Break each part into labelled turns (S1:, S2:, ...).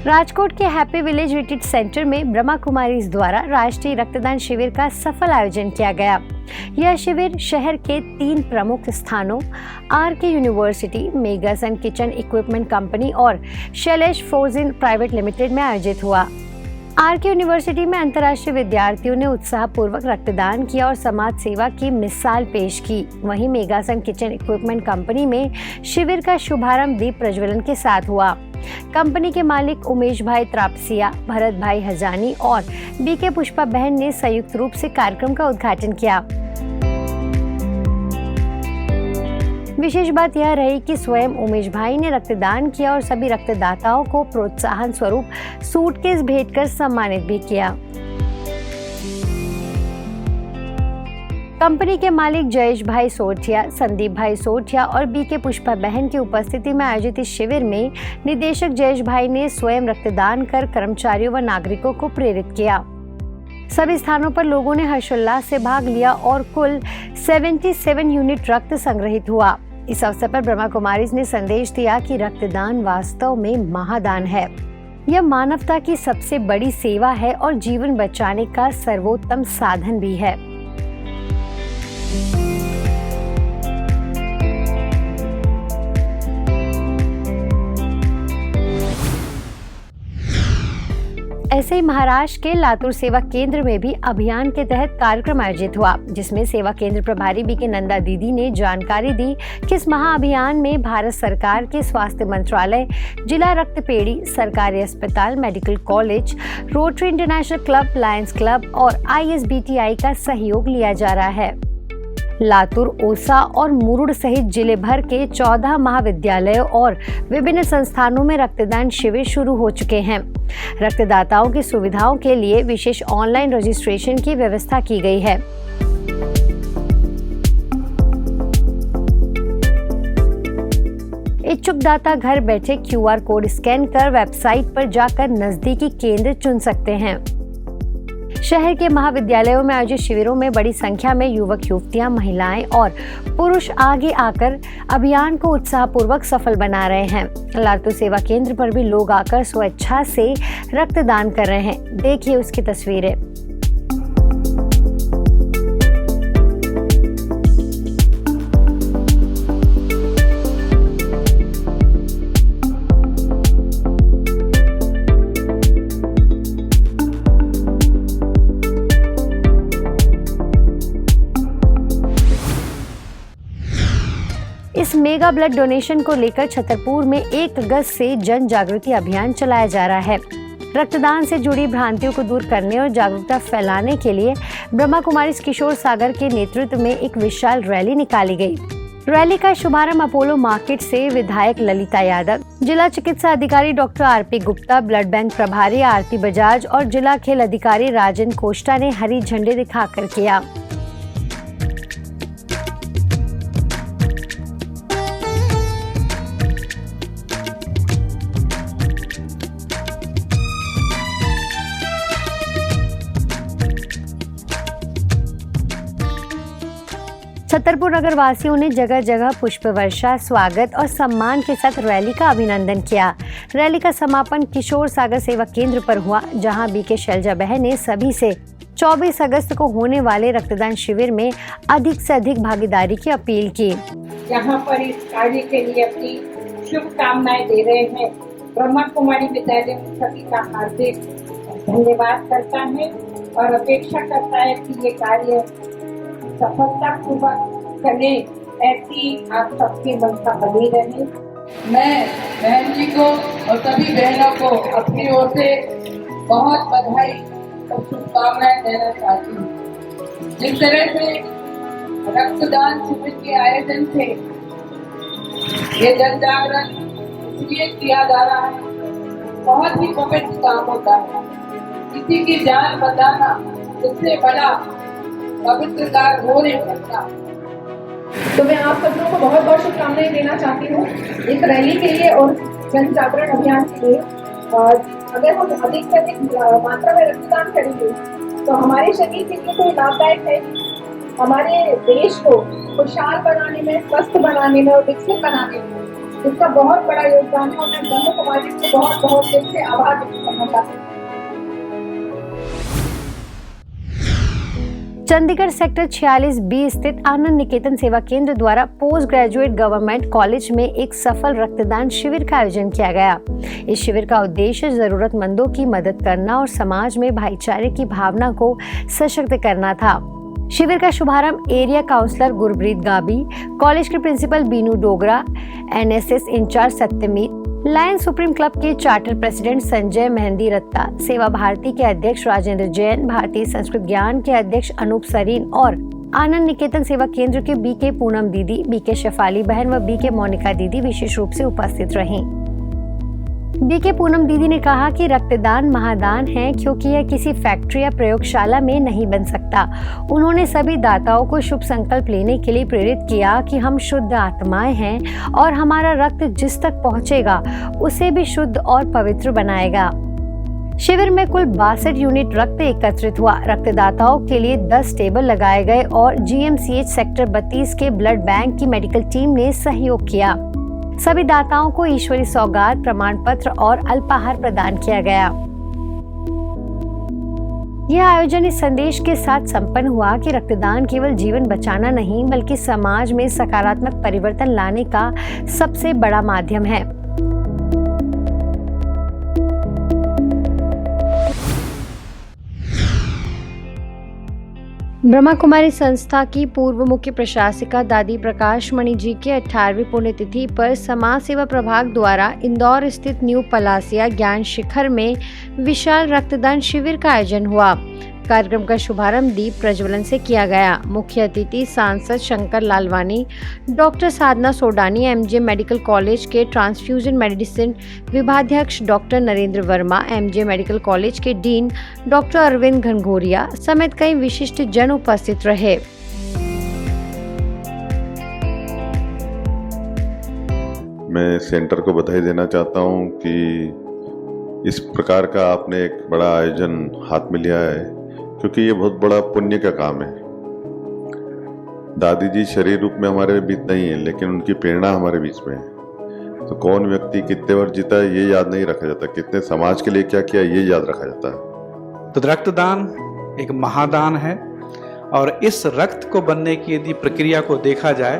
S1: राजकोट के happy village retreat centre में ब्रह्मा कुमारीज द्वारा राष्ट्रीय रक्तदान शिविर का सफल आयोजन किया गया। यह शिविर शहर के 3 प्रमुख स्थानों आरके यूनिवर्सिटी, मेगा सन किचन इक्विपमेंट कंपनी और शैलेश फ्रोजन प्राइवेट लिमिटेड में आयोजित हुआ। आरके यूनिवर्सिटी में अंतर्राष्ट्रीय विद्यार्थियों ने उत्साहपूर्वक रक्तदान किया और समाज सेवा की मिसाल पेश की। वहीं मेगा सन किचन इक्विपमेंट कंपनी में शिविर का शुभारंभ दीप प्रज्वलन के साथ हुआ। कंपनी के मालिक उमेश भाई त्रापसिया, भरत भाई हजानी और बीके पुष्पा बहन ने संयुक्त रूप से कार्यक्रम का उद्घाटन किया। विशेष बात यह रही कि स्वयं उमेश भाई ने रक्तदान किया और सभी रक्तदाताओं को प्रोत्साहन स्वरूप सूटकेस भेंट कर सम्मानित भी किया। कंपनी के मालिक जयेश भाई सोठिया, संदीप भाई सोठिया और बीके पुष्पा बहन की उपस्थिति में आयोजित इस शिविर में निदेशक जयेश भाई ने स्वयं रक्तदान कर कर्मचारियों व नागरिकों को प्रेरित किया। सभी स्थानों पर लोगों ने हर्षोल्लास से भाग लिया और कुल 77 यूनिट रक्त संग्रहित हुआ। इस अवसर पर ब्रह्मा कुमारीज ने संदेश दिया कि रक्तदान वास्तव में महादान है। यह मानवता की सबसे बड़ी सेवा है और जीवन बचाने का सर्वोत्तम साधन भी है। ऐसे ही महाराष्ट्र के लातूर सेवा केंद्र में भी अभियान के तहत कार्यक्रम आयोजित हुआ, जिसमें सेवा केंद्र प्रभारी बीके नंदा दीदी ने जानकारी दी कि इस महाअभियान में भारत सरकार के स्वास्थ्य मंत्रालय, जिला रक्तपेढ़ी, सरकारी अस्पताल, medical college, rotary international club, Lions club और ISBTI का सहयोग लिया जा रहा है। लातूर, ओसा और मुरुड सहित जिले भर के 14 महाविद्यालयों और विभिन्न संस्थानों में रक्तदान शिविर शुरू हो चुके हैं। रक्तदाताओं की सुविधाओं के लिए विशेष ऑनलाइन रजिस्ट्रेशन की व्यवस्था की गई है। इच्छुक दाता घर बैठे QR कोड स्कैन कर वेबसाइट पर जाकर नजदीकी केंद्र चुन सकते हैं। शहर के महाविद्यालयों में आयोजित शिविरों में बड़ी संख्या में युवक युवतियां, महिलाएं और पुरुष आगे आकर अभियान को उत्साहपूर्वक सफल बना रहे हैं। लातूर सेवा केंद्र पर भी लोग आकर स्वेच्छा से रक्तदान कर रहे हैं। देखिए उसकी तस्वीरें। इस मेगा ब्लड डोनेशन को लेकर छतरपुर में 1 अगस्त से जन जागृति अभियान चलाया जा रहा है। रक्तदान से जुड़ी भ्रांतियों को दूर करने और जागरूकता फैलाने के लिए ब्रह्मा कुमारीज किशोर सागर के नेतृत्व में एक विशाल रैली निकाली गई। रैली का शुभारंभ अपोलो मार्केट से विधायक ललिता यादव, जिला चिकित्सा अधिकारी doctor RP Gupta, blood bank प्रभारी आरती बजाज और जिला खेल अधिकारी राजन कोष्टा ने हरी झंडे दिखाकर किया। छतरपुर नगर वासियों ने जगह जगह पुष्प वर्षा, स्वागत और सम्मान के साथ रैली का अभिनंदन किया। रैली का समापन किशोर सागर सेवा केंद्र पर हुआ, जहां बीके शैलजा बहन ने सभी से 24 अगस्त को होने वाले रक्तदान शिविर में अधिक से अधिक भागीदारी की अपील की।
S2: यहाँ पर इस कार्य के लिए अपनी शुभकामनाएं दे रहे हैं। ब्रह्मा कुमारी विद्यालय सभी का हार्दिक धन्यवाद करता है और अपेक्षा करता है कि ये कार्य सफलतापूर्वक चले, ऐसी आप सबके मनसा बनी रहे।
S3: मैं बहन जी को और सभी बहनों को अपनी ओर से बहुत बधाई और शुभकामनाएं देना चाहती हूँ। जिस तरह से रक्तदान शिविर के आयोजन से ये जन जागरण इसलिए किया जा रहा है, बहुत ही पवित्र काम होता है। किसी की जान बचाना इससे बड़ा पवित्र कार्य हो नहीं सकता।
S4: तो मैं आप सब लोगों को बहुत बहुत शुभकामनाएं देना चाहती हूँ इस रैली के लिए और जन जागरण अभियान के लिए। और अगर हम अधिक से अधिक मात्रा में रक्तदान करेंगे तो हमारे शरीर के लिए कोई लाभदायक है। हमारे देश को खुशहाल बनाने में, स्वस्थ बनाने में और विकसित बनाने में इसका बहुत बड़ा योगदान है और मैं ब्रह्म कुमारी को बहुत बहुत दिल से आभार व्यक्त करना चाहती हूँ।
S1: चंडीगढ़ सेक्टर 46B स्थित आनंद निकेतन सेवा केंद्र द्वारा पोस्ट ग्रेजुएट गवर्नमेंट कॉलेज में एक सफल रक्तदान शिविर का आयोजन किया गया। इस शिविर का उद्देश्य जरूरतमंदों की मदद करना और समाज में भाईचारे की भावना को सशक्त करना था। शिविर का शुभारंभ area counsellor Gurpreet Gabi, college के principal Binu Dogra, NSS incharge Satyameet, lion supreme club के चार्टर प्रेसिडेंट संजय मेहंदी रत्ता, सेवा भारती के अध्यक्ष राजेंद्र जैन, भारतीय संस्कृत ज्ञान के अध्यक्ष अनूप सरीन और आनंद निकेतन सेवा केंद्र के BK पूनम दीदी, BK शेफाली बहन व BK मोनिका दीदी विशेष रूप से उपस्थित रहीं। BK पूनम दीदी ने कहा कि रक्तदान महादान है, क्योंकि यह किसी फैक्ट्री या प्रयोगशाला में नहीं बन सकता। उन्होंने सभी दाताओं को शुभ संकल्प लेने के लिए प्रेरित किया कि हम शुद्ध आत्माएं हैं और हमारा रक्त जिस तक पहुंचेगा उसे भी शुद्ध और पवित्र बनाएगा। शिविर में कुल 62 यूनिट रक्त एकत्रित हुआ। रक्तदाताओं के लिए 10 टेबल लगाए गए और GMCH सेक्टर 32 के ब्लड बैंक की मेडिकल टीम ने सहयोग किया। सभी दाताओं को ईश्वरी सौगात, प्रमाण पत्र और अल्पाहार प्रदान किया गया। यह आयोजन इस संदेश के साथ संपन्न हुआ कि रक्तदान केवल जीवन बचाना नहीं, बल्कि समाज में सकारात्मक परिवर्तन लाने का सबसे बड़ा माध्यम है। ब्रह्मा कुमारी संस्था की पूर्व मुख्य प्रशासिका दादी प्रकाश मणि जी के 18वीं पुण्यतिथि पर समाज सेवा प्रभाग द्वारा इंदौर स्थित न्यू पलासिया ज्ञान शिखर में विशाल रक्तदान शिविर का आयोजन हुआ। कार्यक्रम का शुभारंभ दीप प्रज्वलन से किया गया। मुख्य अतिथि सांसद शंकर लालवानी, डॉक्टर साधना सोडानी, MJ मेडिकल कॉलेज के ट्रांसफ्यूजन मेडिसिन विभागाध्यक्ष doctor Narendra Verma, MJ medical college के डीन डॉक्टर अरविंद घनघोरिया समेत कई विशिष्ट जन उपस्थित रहे।
S5: मैं सेंटर को बधाई देना चाहता हूं कि इस प्रकार का आपने एक बड़ा आयोजन हाथ में लिया है, क्योंकि ये बहुत बड़ा पुण्य का काम है। दादी जी शरीर रूप में हमारे बीच नहीं है, लेकिन उनकी प्रेरणा हमारे बीच में है। तो कौन व्यक्ति कितने वर्ष जीता है ये याद नहीं रखा जाता, कितने समाज के लिए क्या किया ये याद रखा जाता है।
S6: तो रक्तदान एक महादान है और इस रक्त को बनने की यदि प्रक्रिया को देखा जाए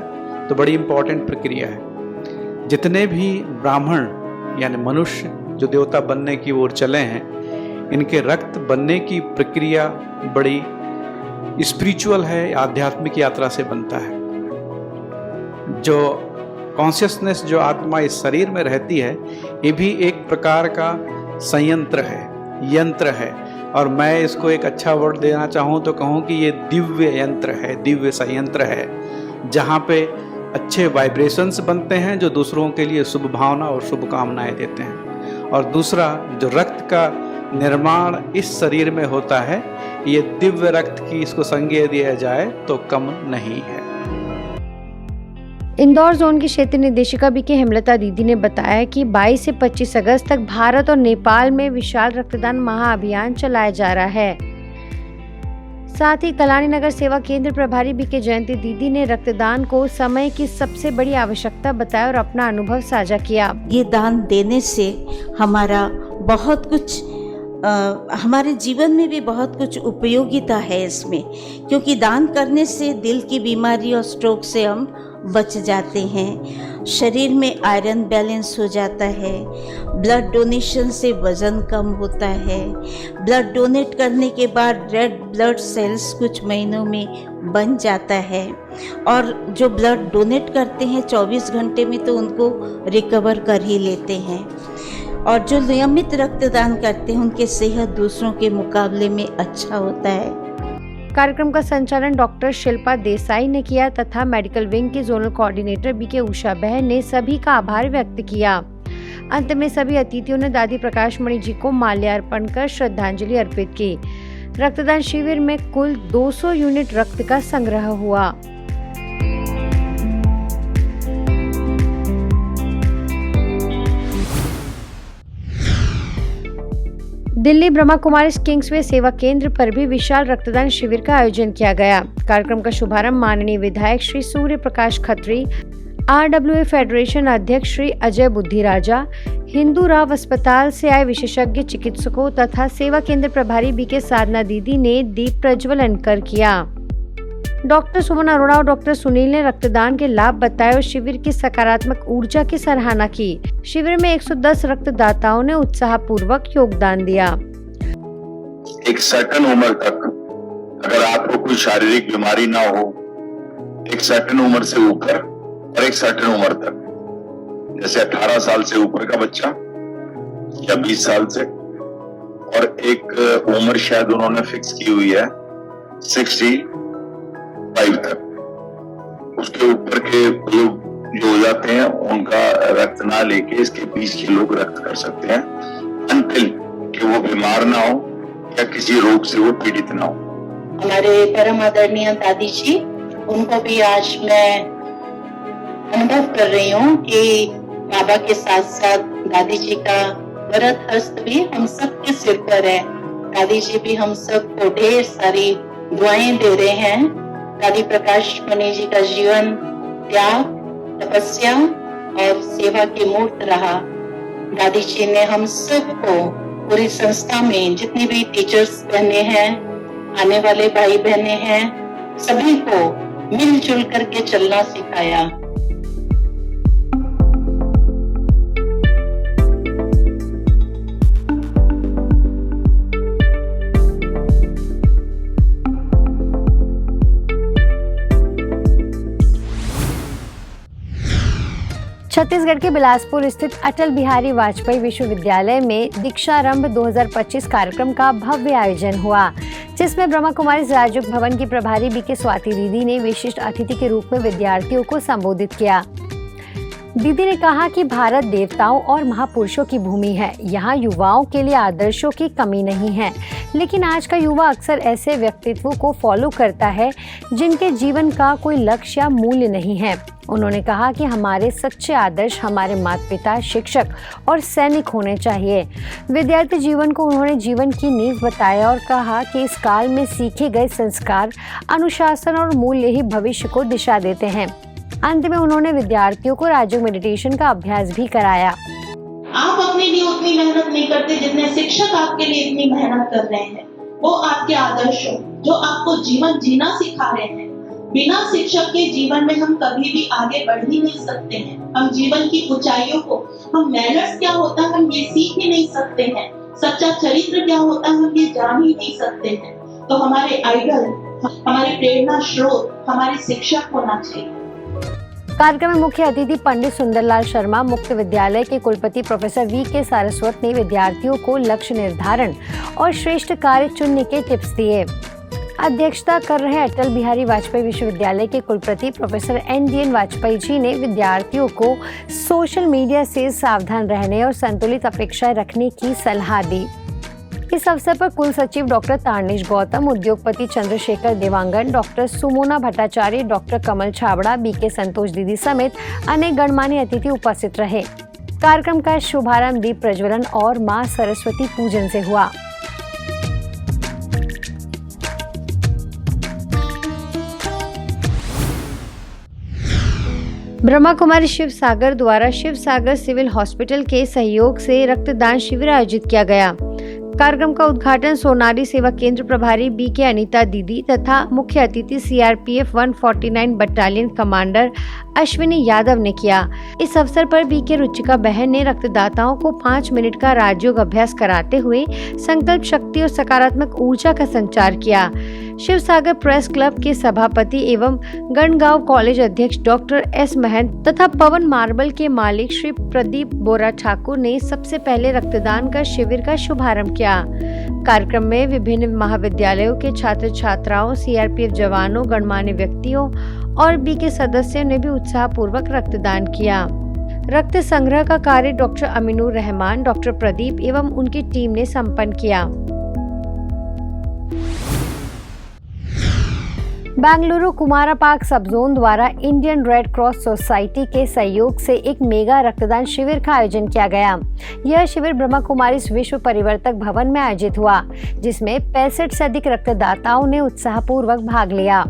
S6: तो बड़ी इंपॉर्टेंट प्रक्रिया है। जितने भी ब्राह्मण यानी मनुष्य जो देवता बनने की ओर चले हैं, इनके रक्त बनने की प्रक्रिया बड़ी स्पिरिचुअल है, आध्यात्मिक यात्रा से बनता है। जो कॉन्शियसनेस जो आत्मा इस शरीर में रहती है, ये भी एक प्रकार का संयंत्र है, यंत्र है। और मैं इसको एक अच्छा वर्ड देना चाहूँ तो कहूँ कि ये दिव्य यंत्र है, दिव्य संयंत्र है, जहाँ पे अच्छे वाइब्रेशंस बनते हैं जो दूसरों के लिए शुभ भावना और शुभकामनाएं देते हैं। और दूसरा, जो रक्त का निर्माण इस शरीर में होता है, ये दिव्य रक्त की इसको संज्ञा दिया जाए तो कम नहीं है।
S1: इंदौर जोन की क्षेत्र निदेशिका BK हेमलता दीदी ने बताया कि 22 से 25 अगस्त तक भारत और नेपाल में विशाल रक्तदान महाअभियान चलाया जा रहा है। साथ ही कलानी नगर सेवा केंद्र प्रभारी BK जयंती दीदी ने रक्तदान को समय की सबसे बड़ी आवश्यकता बताया और अपना अनुभव साझा किया।
S7: ये दान देने से हमारा बहुत कुछ हमारे जीवन में भी बहुत कुछ उपयोगिता है इसमें, क्योंकि दान करने से दिल की बीमारी और स्ट्रोक से हम बच जाते हैं। शरीर में आयरन बैलेंस हो जाता है। ब्लड डोनेशन से वज़न कम होता है। ब्लड डोनेट करने के बाद रेड ब्लड सेल्स कुछ महीनों में बन जाता है और जो ब्लड डोनेट करते हैं 24 घंटे में तो उनको रिकवर कर ही लेते हैं। और जो नियमित रक्तदान करते हैं उनकी सेहत दूसरों के मुकाबले में अच्छा होता है।
S1: कार्यक्रम का संचालन डॉक्टर शिल्पा देसाई ने किया तथा मेडिकल विंग की जोनल कोऑर्डिनेटर BK उषा बहन ने सभी का आभार व्यक्त किया। अंत में सभी अतिथियों ने दादी प्रकाश मणि जी को माल्यार्पण कर श्रद्धांजलि अर्पित की। रक्तदान शिविर में कुल 200 यूनिट रक्त का संग्रह हुआ। दिल्ली ब्रह्मा कुमारीज किंग्सवे सेवा केंद्र पर भी विशाल रक्तदान शिविर का आयोजन किया गया। कार्यक्रम का शुभारंभ माननीय विधायक श्री सूर्य प्रकाश खत्री, RWA फेडरेशन अध्यक्ष श्री अजय बुद्धिराजा, हिंदू राव अस्पताल से आए विशेषज्ञ चिकित्सकों तथा सेवा केंद्र प्रभारी बीके साधना दीदी ने दीप प्रज्वलन कर किया। डॉक्टर सुमन अरोड़ा और डॉक्टर सुनील ने रक्तदान के लाभ बताए और शिविर की सकारात्मक ऊर्जा की सराहना की। शिविर में 110 रक्तदाताओं ने उत्साहपूर्वक योगदान दिया।
S8: एक सर्टेन उम्र तक अगर आपको कोई शारीरिक बीमारी ना हो, एक सर्टेन उम्र से ऊपर और एक सर्टेन उम्र तक, जैसे 18 साल से ऊपर का बच्चा या 20 साल से, और एक उम्र शायद उन्होंने फिक्स की हुई है 65 तक, उसके ऊपर के लोग जो हो जाते हैं उनका रक्त ना लेके इसके बीच के लोग रक्त कर सकते हैं, अनटिल कि वो बीमार ना हो या किसी रोग से वो पीड़ित ना हो।
S9: हमारे परम आदरणीय दादी जी, उनको भी आज मैं अनुभव कर रही हूँ कि बाबा के साथ साथ दादी जी का वरद हस्त भी हम सब के सिर पर है। दादी जी भी हम सबको ढेर सारी दुआएं दे रहे हैं। दादी प्रकाश मणि जी का जीवन त्याग, तपस्या और सेवा की मूर्त रहा। दादी जी ने हम सबको, पूरी संस्था में जितने भी टीचर्स बहने हैं, आने वाले भाई बहने हैं, सभी को मिलजुल करके चलना सिखाया।
S1: छत्तीसगढ़ के बिलासपुर स्थित अटल बिहारी वाजपेयी विश्वविद्यालय में दीक्षारंभ 2025 कार्यक्रम का भव्य आयोजन हुआ, जिसमें ब्रह्मा कुमारी राजयोग भवन की प्रभारी बीके स्वाति दीदी ने विशिष्ट अतिथि के रूप में विद्यार्थियों को संबोधित किया। दीदी ने कहा कि भारत देवताओं और महापुरुषों की भूमि है। यहाँ युवाओं के लिए आदर्शों की कमी नहीं है, लेकिन आज का युवा अक्सर ऐसे व्यक्तित्वों को फॉलो करता है जिनके जीवन का कोई लक्ष्य या मूल्य नहीं है। उन्होंने कहा कि हमारे सच्चे आदर्श हमारे माता पिता, शिक्षक और सैनिक होने चाहिए। विद्यार्थी जीवन को उन्होंने जीवन की नींव बताया और कहा कि इस काल में सीखे गए संस्कार, अनुशासन और मूल्य ही भविष्य को दिशा देते हैं। अंत में उन्होंने विद्यार्थियों को राजयोग मेडिटेशन का अभ्यास भी कराया।
S10: आप अपने लिए उतनी मेहनत नहीं करते जितने शिक्षक आपके लिए इतनी मेहनत कर रहे हैं। वो आपके आदर्श हो जो आपको जीवन जीना सिखा रहे हैं। बिना शिक्षक के जीवन में हम कभी भी आगे बढ़ ही नहीं सकते हैं। हम जीवन की ऊंचाइयों को, हम मैनर्स क्या होता है हम ये सीख ही नहीं सकते हैं। सच्चा चरित्र क्या होता है हम ये जान ही नहीं सकते हैं। तो हमारे आइडल, हमारे प्रेरणा स्रोत हमारे शिक्षक होना चाहिए।
S1: कार्यक्रम में मुख्य अतिथि पंडित सुंदरलाल शर्मा, मुक्त विद्यालय के कुलपति प्रोफेसर वी.के. सारस्वत ने विद्यार्थियों को लक्ष्य निर्धारण और श्रेष्ठ कार्य चुनने के टिप्स दिए। अध्यक्षता कर रहे अटल बिहारी वाजपेयी विश्वविद्यालय के कुलपति प्रोफेसर एन.डी.एन. वाजपेयी जी ने विद्यार्थियों को सोशल मीडिया से सावधान रहने और संतुलित अपेक्षाएं रखने की सलाह दी। इस अवसर पर कुल सचिव डॉक्टर तारनीश गौतम, उद्योगपति चंद्रशेखर देवांगन, डॉक्टर सुमोना भट्टाचार्य, डॉक्टर कमल छाबड़ा, बीके संतोष दीदी समेत अनेक गणमान्य अतिथि उपस्थित रहे। कार्यक्रम का शुभारंभ दीप प्रज्वलन और मां सरस्वती पूजन से हुआ। ब्रह्मा कुमारी शिव सागर द्वारा शिव सागर सिविल हॉस्पिटल के सहयोग से रक्तदान शिविर आयोजित किया गया। कार्यक्रम का उद्घाटन सोनारी सेवा केंद्र प्रभारी बीके अनीता दीदी तथा मुख्य अतिथि CRPF 149 battalion commander Ashwini Yadav ने किया। इस अवसर पर बीके रुचिका बहन ने रक्तदाताओं को 5 मिनट का राजयोग अभ्यास कराते हुए संकल्प शक्ति और सकारात्मक ऊर्जा का संचार किया। शिव सागर प्रेस क्लब के सभापति एवं गणगांव कॉलेज अध्यक्ष डॉक्टर एस महंत तथा पवन मार्बल के मालिक श्री प्रदीप बोरा ठाकुर ने सबसे पहले रक्तदान का शिविर का शुभारंभ किया। कार्यक्रम में विभिन्न महाविद्यालयों के छात्र छात्राओं, सीआरपीएफ जवानों, गणमान्य व्यक्तियों और बीके सदस्यों ने भी उत्साहपूर्वक रक्तदान किया। रक्त संग्रह का कार्य डॉक्टर अमीनुर रहमान, डॉक्टर प्रदीप एवं उनकी टीम ने संपन्न किया। बेंगलुरु कुमारापाक सब जोन द्वारा इंडियन रेड क्रॉस सोसाइटी के सहयोग से एक मेगा रक्तदान शिविर का आयोजन किया गया। यह शिविर ब्रह्मा कुमारी विश्व परिवर्तक भवन में आयोजित हुआ, जिसमें 65 से अधिक रक्तदाताओं ने उत्साहपूर्वक भाग लिया।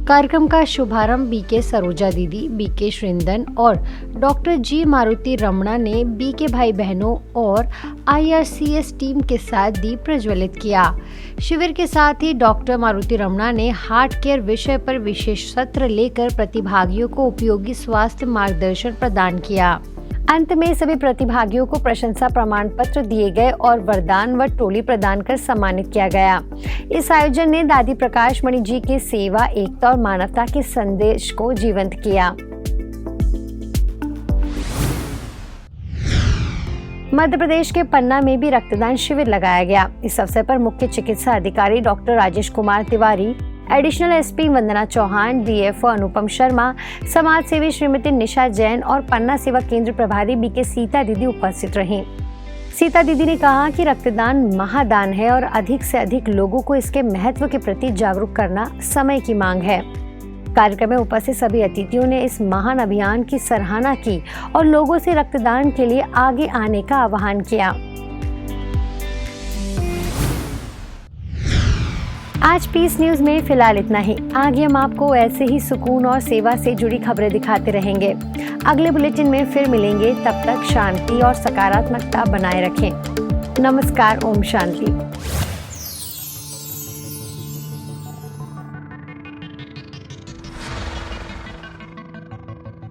S1: कार्यक्रम का शुभारंभ बीके सरोजा दीदी, बीके श्रिंदन और डॉक्टर जी मारुति रमणा ने बीके भाई बहनों और IRCS टीम के साथ दीप प्रज्वलित किया। शिविर के साथ ही डॉक्टर मारुति रमणा ने हार्ट केयर विषय पर विशेष सत्र लेकर प्रतिभागियों को उपयोगी स्वास्थ्य मार्गदर्शन प्रदान किया। अंत में सभी प्रतिभागियों को प्रशंसा प्रमाण पत्र दिए गए और वरदान व टोली प्रदान कर सम्मानित किया गया। इस आयोजन ने दादी प्रकाश मणि जी की सेवा, एकता और मानवता के संदेश को जीवंत किया। मध्य प्रदेश के पन्ना में भी रक्तदान शिविर लगाया गया। इस अवसर पर मुख्य चिकित्सा अधिकारी doctor Rajesh Kumar Tiwari, additional SP Vandana Chauhan, DFO अनुपम शर्मा, समाज सेवी श्रीमती निशा जैन और पन्ना सेवा केंद्र प्रभारी बीके सीता दीदी उपस्थित रहीं। सीता दीदी ने कहा कि रक्तदान महादान है और अधिक से अधिक लोगों को इसके महत्व के प्रति जागरूक करना समय की मांग है। कार्यक्रम में उपस्थित सभी अतिथियों ने इस महान अभियान की सराहना की और लोगों से रक्तदान के लिए आगे आने का आह्वान किया। आज पीस न्यूज में फिलहाल इतना ही। आगे हम आपको ऐसे ही सुकून और सेवा से जुड़ी खबरें दिखाते रहेंगे। अगले बुलेटिन में फिर मिलेंगे, तब तक शांति और सकारात्मकता बनाए रखें। नमस्कार, ओम शांति।